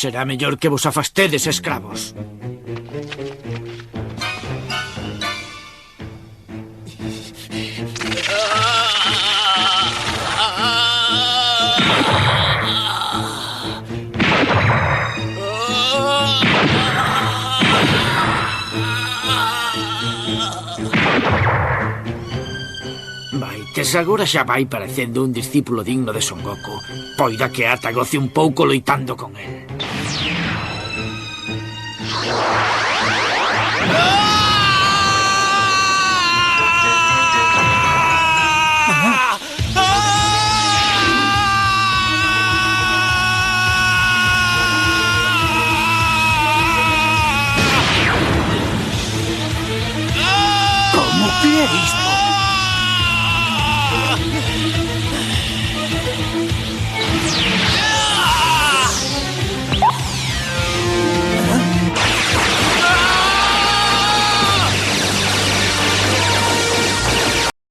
Será mellor que vos afastedes, escravos. Vaites, agora xa vai parecendo un discípulo digno de Son Goku. Poida que ata goce un pouco loitando con el.